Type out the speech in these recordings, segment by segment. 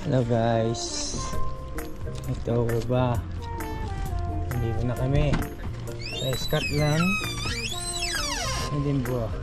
Hello guys, ito ba, nandito na kami sa Scotland, Edinburgh.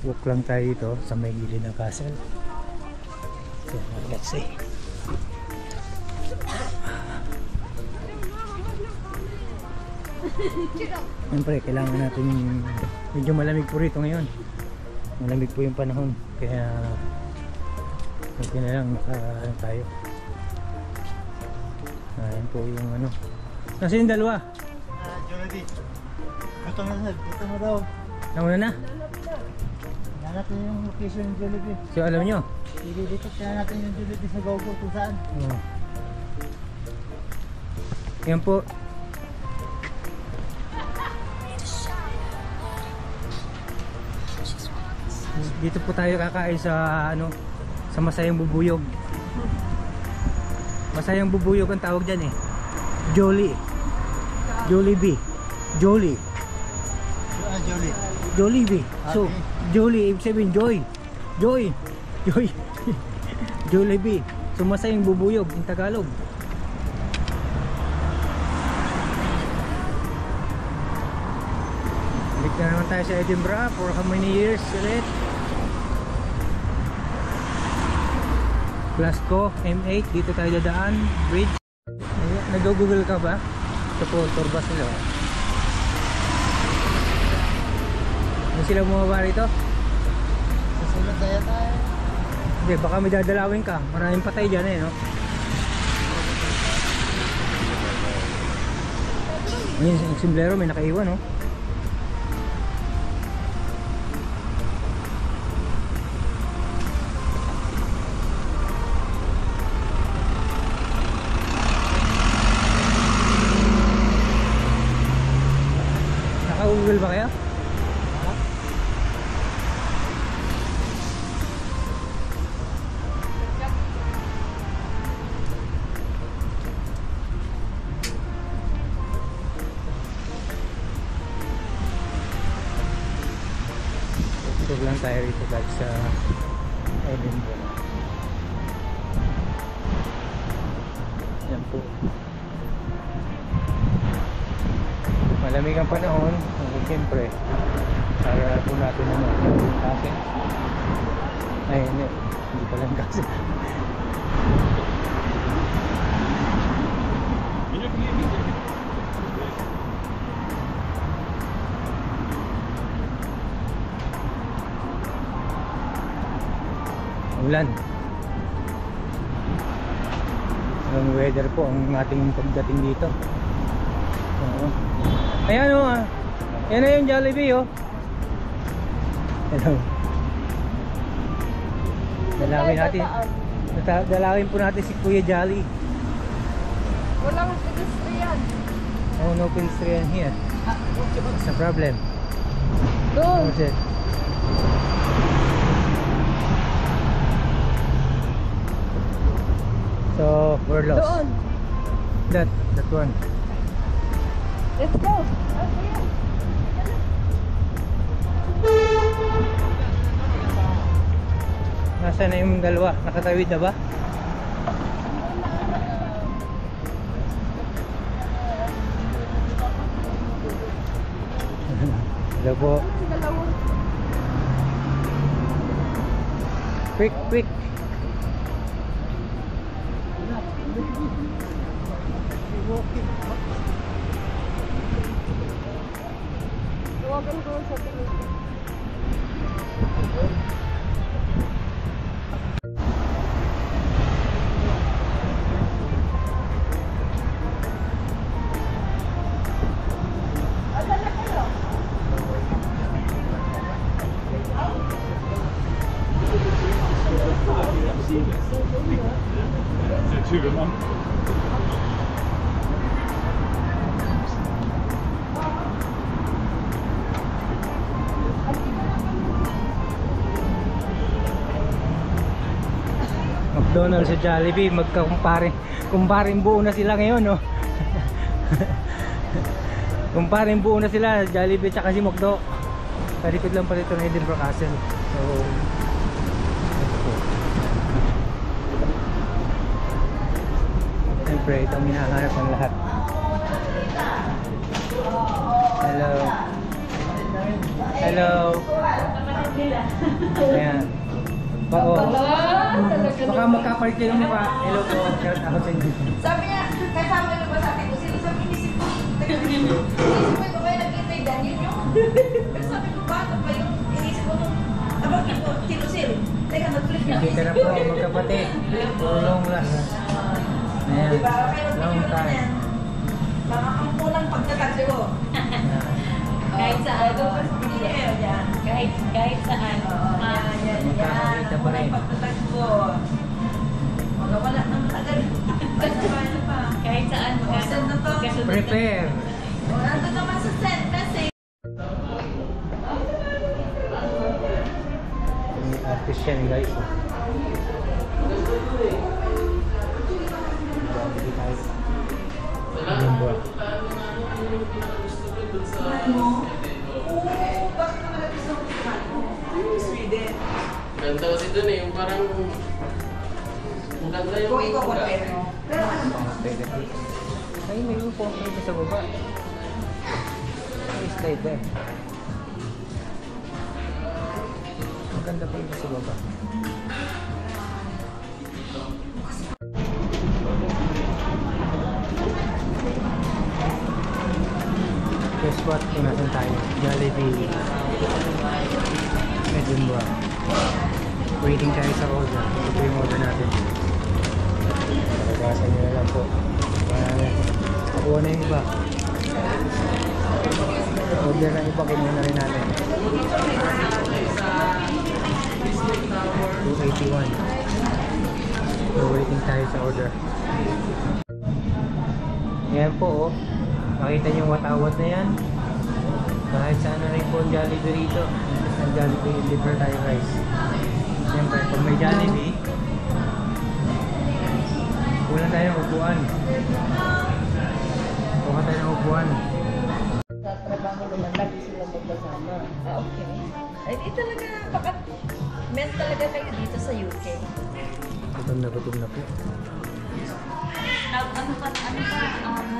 Walk lang tayo dito sa may gilid ng castle. So, let's see. Siyempre, kailangan natin, medyo malamig po rito ngayon. Malamig po yung panahon, kaya okay na lang tayo. Ayan po yung ano. Nasaan yung dalawa? Jollibee. Gutom na daw. Nauna na? Natin yung location ng Jollibee. So alam nyo? Dito kaya natin yung Jollibee sa Gogo kung saan. Yan po. Dito po tayo kakain sa ano, sa Masayang Bubuyog. Masayang Bubuyog ang tawag dyan eh. Jollibee. Jollibee. Jollibee. So, Jolly, ibig sabihin Joy. Jollibee. So, Masayang Bubuyog in Tagalog. Balik na naman tayo sa Edinburgh for how many years ulit? Glasgow, M8, dito tayo dadaan, bridge. Nag-google ka ba? Ito po, tour bus nila. Ano sila bumaba rito? Susunod na yan tayo. Hindi, baka may dadalawin ka. Maraming patay dyan eh, no? Ayun, yung simblero may nakaiwan, no? Naka-google ba kaya? Tour lang tayo rito guys sa Edinburgh. Yan po. Malamig ang panahon, siyempre para po natin naman yung kasi ay hindi pa lang kasi ulan. Ang weather po ang ating pagdating dito. Ayan o, yan na yung Jollibee o. Hello. Dalawin po natin si Kuya Jolly. Walang pedestrian. Oh, no pedestrian here. What's the problem? Doon. What's it? So, we're lost. Doon. That one. Let's go. Nasaan na yung dalawa? Nakatawid na ba? Hello po. Quick. Tawagan ko sa tingin. McDonald's sa Jollibee, kumparing buo na sila ngayon, no? Kumparing buo na sila, Jollibee tsaka si McDo. Talikod lang pala ito ng Edinburgh Castle. So, siyempre, ito ang hinahanap ng lahat. Hello. Hello. Ayan. Oo. Baka magkapalit kayo ng mukha. Hello po. Shout out sa inyo. Sabi niya, kasama na ba sa akin ko? Sino sabi inisip ko? Inisip ko ito kayo nag-intay dyan. Yun yung. Pero sabi ko, bata pa yung inisip ko nung abagin ko, tinusil. Teka, nag-flip na. Kita na po magkapatid. For long last. Ayan. Diba? Kayo Long time. Mga kampulang pagtatagyo ko. Kahit saan. Hindi kayo dyan. Kahit saan. Yan. Magkakakita pa rin. Pagtatagyo. Wala nang tagal. Ano pa? Kahit saan. Send na to. Prepare. Nandun naman sa send message. May artist yan guys. Sweden. Ganda kasi dun eh, yung parang maganda yung Kung ikaw compare mo. Pero ano? Ay, may upong dito sa baba. May slide eh. Maganda pa dito sa baba. Guess what? Kung nasan tayo? Jollibee. Edinburgh. Waiting tayo sa order. Ito po yung order natin. Pagkasan nyo na lang po. Nakuha na yung iba. Order na iba, kinuha na rin natin. 281. So waiting tayo sa order. Yan po oh. Makita nyo yung watawat na yan. Kahit saan na rin po ang Jollibee rito. Ang Jollibee, liver tayo guys. Siyempre, pag may Jollibee, kulang tayo ng upuan. Kuha tayo ng upuan. Sa trabaho naman, lagi sila magkasama. Okay. Ay, di talaga, baka meant talaga kayo dito sa UK. Gutom na po.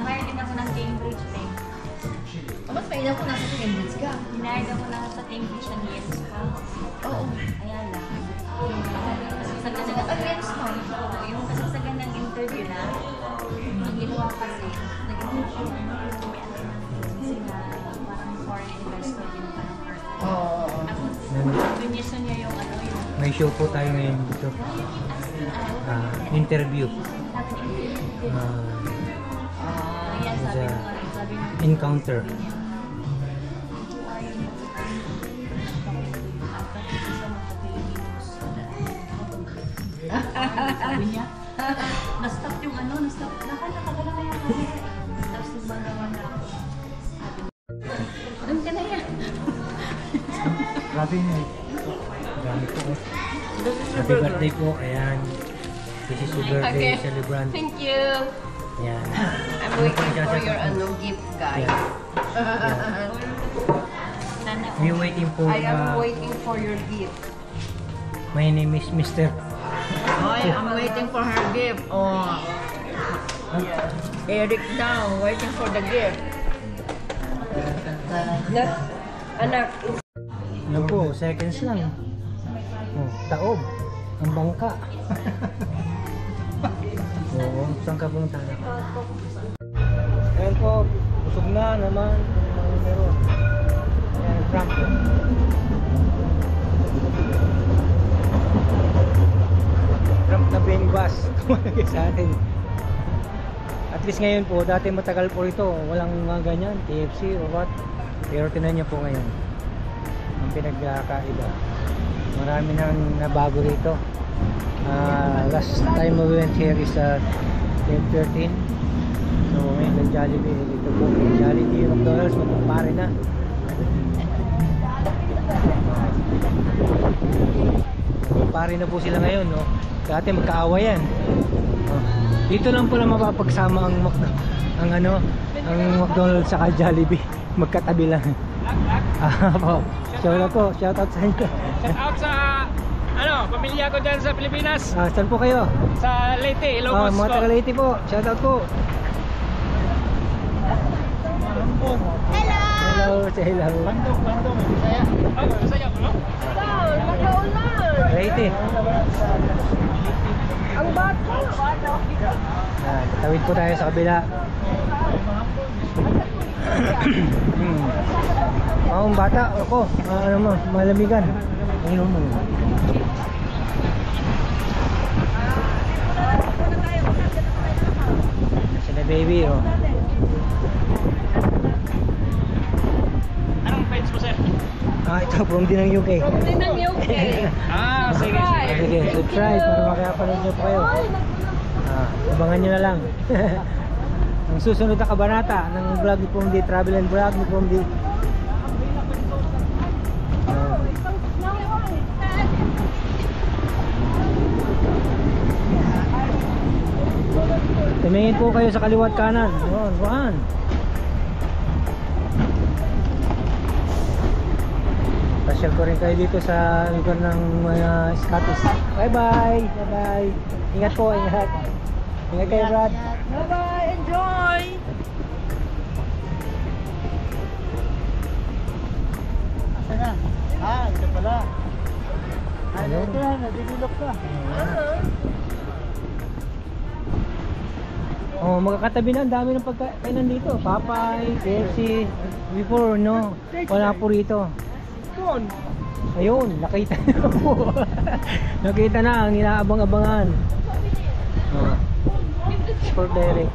Hire din ako ng Cambridge eh. Mas mainam ko nasa Cambridge ka. Hinahire ako na sa Cambridge ng years ko. Oo. Ayan lang. Kasagsagan ng Against mo. yung kasagsagan ng interview na, ang ginawa kasi, nag-interview kasi na parang foreign investor din parang Oo. Tapos, definition niya yung ano yung May show po tayo ngayon dito. Interview. Ayan, sabi mo, Encounter. sabi niya, na-stop yung ano, na-stop, nakakagala kaya kami. Tapos nagmanawan na ako. Doon ka na yan. Grabe na eh. Grabe po oh. Happy birthday po. Ayan. This is your birthday celebrant. Thank you. Ayan. I'm waiting for your gift, guys. Yeah. Sana, We're waiting for I am waiting for your gift. my name is Mr. I'm waiting for her gift. Oh. Eric down, waiting for the gift. Anak. Ano po, seconds lang. Oh, taob. Ang bangka. Oo, saan ka punta na? Ayan po, busog na naman. Meron. Ayan, Frank. Frank na paying bus. Tumalagay sa atin. At least ngayon po, dati matagal po ito. Walang mga ganyan, KFC or what. Pero tinan niyo po ngayon. Ang pinagkakaiba. Marami nang nabago rito. Last time we went here is 2013. So ngayon ng Jollibee, dito po Jollibee, McDonald's, magkumpare na. Kumpare na po sila ngayon, no? Dati magkaawa yan. Dito lang pala mapapagsama ang McDonald's saka Jollibee. Magkatabi lang. Po. Shout out sa inyo. Shout out sa pamilya ko dyan sa Pilipinas. Saan po kayo? Sa Leyte, Ilocos Mga taga Leyte po. Shout out po. Hello, say hello. Masaya ko, no? Leyte. Ang bata. Tatawid po tayo sa kabila. Ang bata, ako, malamigan. Ayun mo. Sila baby, oh. Anong page mo, sir? Ito, from din ng UK. Din ng UK. Sige. Sige, subscribe para makapanood nyo po kayo. Abangan nyo na lang. Ang susunod na kabanata ng vlog ni Pomdi, travel and vlog ni Pomdi. Tumingin po kayo sa kaliwat kanan. Yun, buwan. Pasyal ko rin kayo dito sa lugar ng mga Scottish. Bye bye. Bye bye. Ingat po, ingat. Ingat kayo, Brad. Bye-bye. Enjoy. Asa na? Ito pala. Ano? Ito na, nadibilok na. Oh, magkakatabi na, ang dami ng pagkainan dito. Popeye, KFC. Before, no, wala po rito. Ayun, nakita na po. Nakita na ang inaabang-abangan. Sport Direct.